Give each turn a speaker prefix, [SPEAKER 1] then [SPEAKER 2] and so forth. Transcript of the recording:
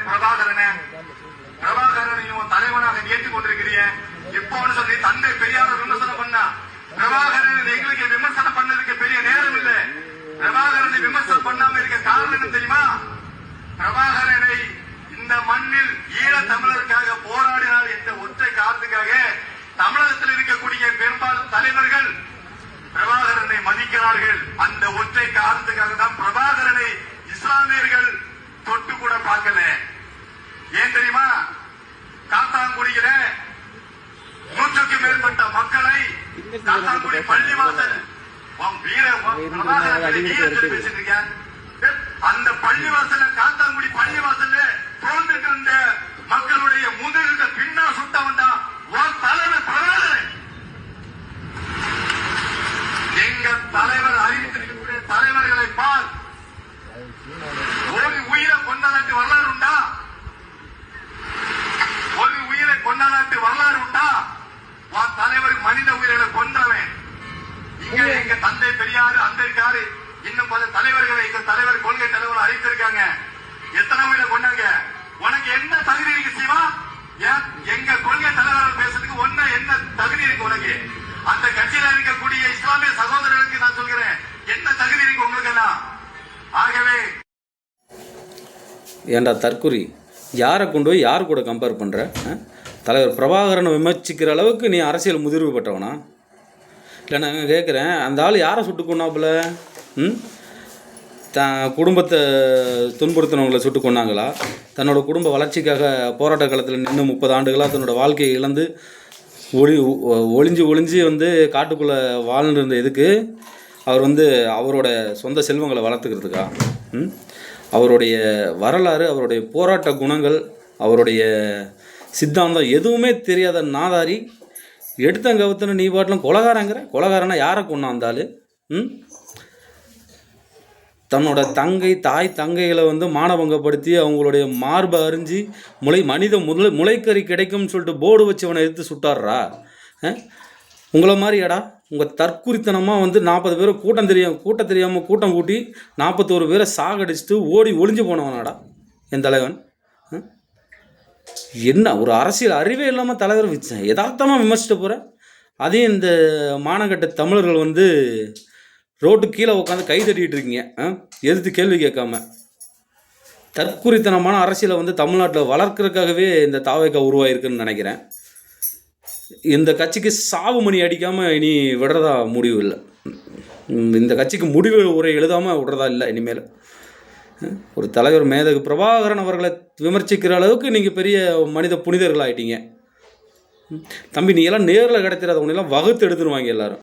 [SPEAKER 1] பிரபாகரனை தலைவனாக ஏற்றுக் கொண்டிருக்கிறீ. இப்போன்னு சொல்லி தந்தை பெரியார விமர்சனம் பண்ணா பிரபாகரன் எங்களுக்கு விமர்சனம் பண்ணதுக்கு பெரிய நேரம் இல்லை. பிரபாகரனை விமர்சனம் பண்ணாம இருக்க காரணம் தெரியுமா? பிரபாகரனை இந்த மண்ணில் ஈழ தமிழருக்காக போராடினார் என்ற ஒற்றை காரணத்துக்காக தமிழகத்தில் இருக்கக்கூடிய பெரும்பாலும் தலைவர்கள் பிரபாகரனை மதிக்கிறார்கள். அந்த ஒற்றை காரணத்துக்காக தான் பிரபாகரனை இஸ்லாமியர்கள் தொட்டு கூட பார்க்கல. ஏன் தெரியுமா? காத்தாங்குடியில 100க்கு மேற்பட்ட மக்களை காத்தாங்குடி பள்ளிவாசல் அந்த பள்ளிவாசல காத்தாங்குடி பள்ளிவாசல்ல தோன்றிட்டு இருந்த மக்களுடைய முதலில் பின்னா சுட்டவன் தான் தலைவர் பிரபாகரன். எங்க தலைவர் அறிவித்திருக்கக்கூடிய தலைவர்களை பார். ஒரு உயிரை கொண்டதற்கு வரலாறு உண்டா? ஒரு உயிரை கொண்டதற்கு வரலாறு உண்டா? தலைவர் மனித உயிர்களை கொன்றவன். இங்க எங்க தந்தை பெரியாரு அம்பேத்கர் இன்னும் பல தலைவர்களை எங்க தலைவர் கொள்கை தலைவர் அறிவித்திருக்காங்க. எத்தனை உயிரை கொண்டாங்க? உனக்கு என்ன தகுதி இருக்கு சீமா? எங்க கொள்கை தலைவர்கள் பேசுறதுக்கு ஒன்ன என்ன தகுதி இருக்கு உனக்கு? அந்த கட்சியில இருக்கக்கூடிய இஸ்லாமிய சகோதரர்களுக்கு நான் சொல்கிறேன், என்ன தகுதி இருக்கு உங்களுக்கு எல்லாம்? ஆகவே
[SPEAKER 2] ஏண்டா தற்குறி, யாரை கொண்டு போய் யார் கூட கம்பேர் பண்ணுற? தலைவர் பிரபாகரனை விமர்சிக்கிற அளவுக்கு நீ அரசியல் முதிர்வு பெற்றவனா? இல்லை நான் கேட்குறேன், அந்த ஆள் யாரை சுட்டு கொண்டாப்புல? குடும்பத்தை துன்புறுத்தினவங்களை சுட்டு கொண்டாங்களா? தன்னோட குடும்ப வளர்ச்சிக்காக போராட்ட காலத்தில் நின்று 30 ஆண்டுகளாக தன்னோட வாழ்க்கையை இழந்து ஒளிஞ்சு வந்து காட்டுக்குள்ளே வாழ்ந்துருந்த எதுக்கு? அவர் வந்து அவரோட சொந்த செல்வங்களை வளர்த்துக்கிறதுக்கா? அவருடைய வரலாறு, அவருடைய போராட்ட குணங்கள், அவருடைய சித்தாந்தம் எதுவுமே தெரியாத நாதாரி எடுத்தங்கவுத்துன்னு நீ பாட்டிலும் கொலகாரனா யாரை கொண்டாந்தாலும் தன்னோட தாய் தங்கைகளை வந்து மானபங்கப்படுத்தி அவங்களுடைய மார்பை அறிஞ்சு மனித முளைக்கறி கிடைக்கும்னு சொல்லிட்டு போர்டு வச்சு அவனை எடுத்து சுட்டாடுறா. உங்களை மாதிரியாடா உங்கள் தற்குறித்தனமாக வந்து 40 பேரை கூட்டம் தெரியாமல் கூட்டம் கூட்டி 41 பேரை சாகடிச்சுட்டு ஒளிஞ்சு போனவனாடா என் தலைவன். என்ன ஒரு அரசியல் அறிவே இல்லாமல் தலைவர் யதார்த்தமாக விமர்சிட்டு போகிறேன். அதையும் இந்த மானங்கட்ட தமிழர்கள் வந்து ரோட்டுக்கு கீழே உட்காந்து கை தட்டிகிட்டு இருக்கீங்க, எதிர்த்து கேள்வி கேட்காம. தற்குறித்தனமான அரசியலை வந்து தமிழ்நாட்டில் வளர்க்குறதுக்காகவே இந்த தாவேக்கா உருவாயிருக்குன்னு நினைக்கிறேன். இந்த கட்சிக்கு சாவு மணி அடிக்காமல் இனி விடுறதா முடிவு இல்லை. இந்த கட்சிக்கு முடிவு உரை எழுதாமல் விடுறதா இல்லை இனிமேல். ஒரு தலைவர் மேதகு பிரபாகரன் அவர்களை விமர்சிக்கிற அளவுக்கு நீங்கள் பெரிய மனித புனிதர்கள் ஆகிட்டீங்க. தம்பி, நீ எல்லாம் நேரில் கிடைத்திராத, உன்னெல்லாம் வகுத்து எடுத்துருவாங்க எல்லாரும்.